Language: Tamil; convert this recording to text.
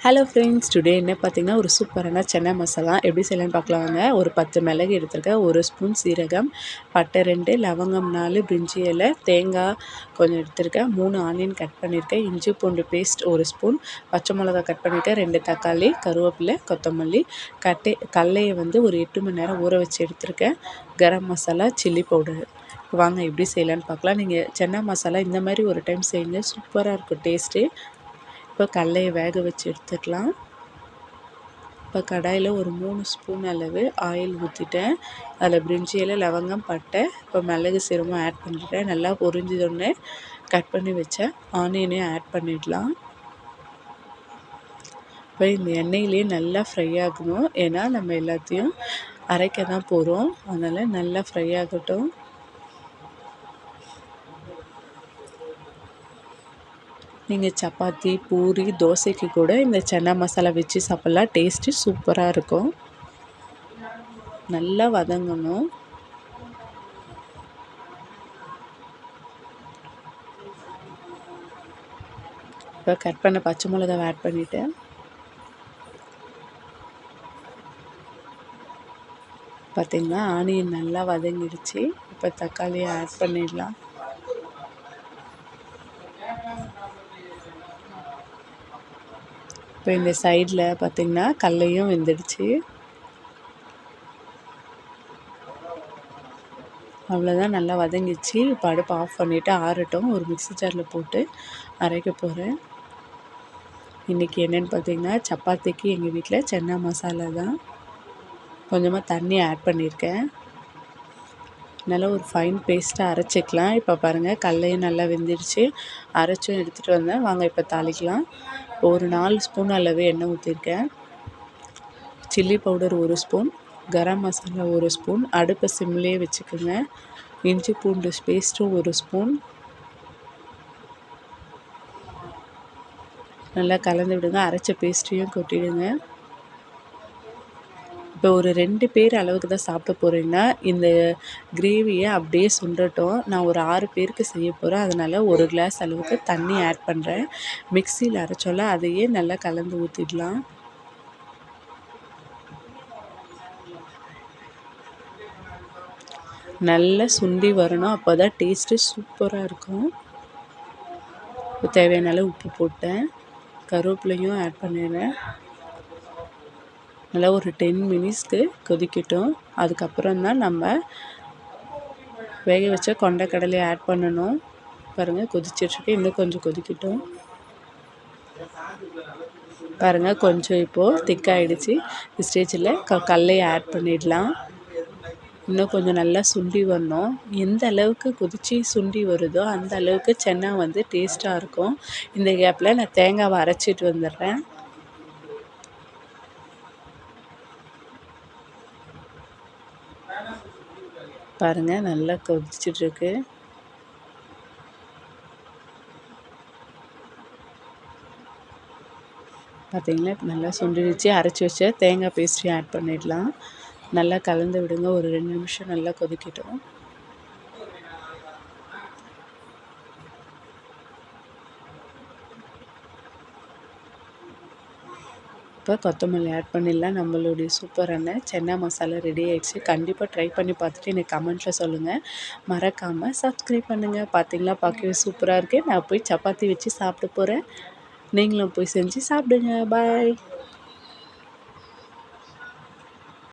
ஹலோ ஃப்ரெண்ட்ஸ், டுடே என்ன பார்த்தீங்கன்னா ஒரு சூப்பரான சென்னா மசாலா எப்படி செய்யலான்னு பார்க்கலாம் வாங்க. ஒரு 10 மிளகு எடுத்துருக்கேன், 1 ஸ்பூன் சீரகம், பட்டை 2, லவங்கம் 4, பிரிஞ்சி இலை, தேங்காய் கொஞ்சம் எடுத்துருக்கேன், 3 ஆனியன் கட் பண்ணியிருக்கேன், இஞ்சி பூண்டு பேஸ்ட் 1 ஸ்பூன், பச்சை மிளகா கட் பண்ணியிருக்கேன், 2 தக்காளி, கருவேப்பிலை, கொத்தமல்லி, கடலையை வந்து ஒரு 8 மணி நேரம் ஊற வச்சு எடுத்துருக்கேன், கரம் மசாலா, சில்லி பவுடர். வாங்க எப்படி செய்யலான்னு பார்க்கலாம். நீங்கள் சென்னா மசாலா இந்த மாதிரி ஒரு டைம் செய்யுங்க, சூப்பராக இருக்கும் டேஸ்ட்டு. இப்போ கடலையை வேக வச்சு எடுத்துக்கலாம். இப்போ கடாயில் ஒரு 3 ஸ்பூன் அளவு ஆயில் ஊற்றிட்டேன். அதில் பிரிஞ்சி இலை, லவங்கம், பட்டை, இப்போ மிளகு சீரகம் ஆட் பண்ணிட்டேன். நல்லா பொரிஞ்சதொடனே கட் பண்ணி வச்ச ஆனியனையும் ஆட் பண்ணிடலாம். இப்போ இந்த எண்ணெயிலே நல்லா ஃப்ரை ஆகணும், ஏன்னா நம்ம எல்லாத்தையும் அரைக்க தான் போகிறோம், அதனால் நல்லா ஃப்ரை ஆகட்டும். நீங்கள் சப்பாத்தி, பூரி, தோசைக்கு கூட இந்த சன்னா மசாலா வச்சு சாப்பிட்லாம். டேஸ்ட்டு சூப்பராக இருக்கும். நல்லா வதங்கணும். இப்போ கட் பண்ண பச்சை மிளகாவை ஆட் பண்ணிவிட்டேன். பார்த்திங்கன்னா ஆனியன் நல்லா வதங்கிடுச்சு. இப்போ தக்காளியை ஆட் பண்ணிடலாம். இப்போ இந்த சைடில் பார்த்திங்கன்னா கடலையும் வெந்துடுச்சு. அவ்வளோதான், நல்லா வதங்கிடுச்சு. இப்போ அடுப்பு ஆஃப் பண்ணிவிட்டு ஆறட்டும். ஒரு மிக்ஸி ஜாரில் போட்டு அரைக்க போகிறேன். இன்றைக்கி என்னென்னு பார்த்திங்கன்னா சப்பாத்திக்கு எங்கள் வீட்டில் சென்னா மசாலா தான். கொஞ்சமாக தண்ணி ஆட் பண்ணியிருக்கேன். நல்லா ஒரு ஃபைன் பேஸ்ட்டாக அரைச்சிக்கலாம். இப்போ பாருங்கள் கடலையும் நல்லா வெந்துடுச்சு. அரைச்சும் எடுத்துகிட்டு வந்தேன். வாங்க இப்போ தாளிக்கலாம். ஒரு 4 ஸ்பூன் அளவு எண்ணெய் ஊற்றிருக்கேன். Chilli powder 1 spoon, garam masala 1 spoon, அடுப்பை சிம்லேயே வச்சுக்கோங்க. இஞ்சி பூண்டு பேஸ்ட்டும் 1 ஸ்பூன். நல்லா கலந்து விடுங்க. அரைச்ச பேஸ்ட்டையும் கொட்டிடுங்க. இப்போ ஒரு 2 பேர் அளவுக்கு தான் சாப்பிட போகிறீங்கன்னா இந்த கிரேவியை அப்படியே சுண்டட்டும். நான் ஒரு 6 பேருக்கு செய்ய போகிறேன், அதனால் 1 கிளாஸ் அளவுக்கு தண்ணி ஆட் பண்ணுறேன். மிக்சியில் அரைச்சோல்ல, அதையே நல்லா கலந்து ஊற்றிடலாம். நல்லா சுண்டி வரணும், அப்போ தான் டேஸ்ட்டு சூப்பராக இருக்கும். தேவையான அளவு உப்பு போட்டேன், கருவேப்பிலையும் ஆட் பண்ணிடுறேன். நல்லா ஒரு 10 மினிட்ஸ்க்கு கொதிக்கட்டும். அதுக்கப்புறம் தான் நம்ம வேக வச்ச கொண்டைக்கடலையை ஆட் பண்ணணும். பாருங்கள் கொதிச்சிட்ருக்கு, இன்னும் கொஞ்சம் கொதிக்கட்டும். பாருங்கள் கொஞ்சம் இப்போது திக்காகிடுச்சு. ஸ்டேஜில் கடலையை ஆட் பண்ணிடலாம். இன்னும் கொஞ்சம் நல்லா சுண்டி வரணும். எந்த அளவுக்கு கொதித்து சுண்டி வருதோ அந்த அளவுக்கு சென்னா வந்து டேஸ்ட்டாக இருக்கும். இந்த கேப்பில் நான் தேங்காவை அரைச்சிட்டு வந்துடுறேன். பாருங்கள் நல்லா கொதிச்சிட்ருக்கு. பார்த்திங்களா, இப்போ நல்லா சுண்டிடுச்சு. அரைச்சி வச்ச தேங்காய் பேஸ்ட்டையும் ஆட் பண்ணிடலாம். நல்லா கலந்து விடுங்க. ஒரு 2 நிமிஷம் நல்லா கொதிக்கட்டும். இப்போ கொத்தமல்லி ஆட் பண்ணிடலாம். நம்மளுடைய சூப்பரான சென்னா மசாலா ரெடி ஆகிடுச்சு. கண்டிப்பாக ட்ரை பண்ணி பார்த்துட்டு எனக்கு கமெண்ட்டில் சொல்லுங்கள். மறக்காமல் சப்ஸ்கிரைப் பண்ணுங்கள். பார்த்திங்களா, பார்க்கவே சூப்பராக இருக்குது. நான் போய் சப்பாத்தி வச்சு சாப்பிட போகிறேன். நீங்களும் போய் செஞ்சு சாப்பிடுங்க. பாய்.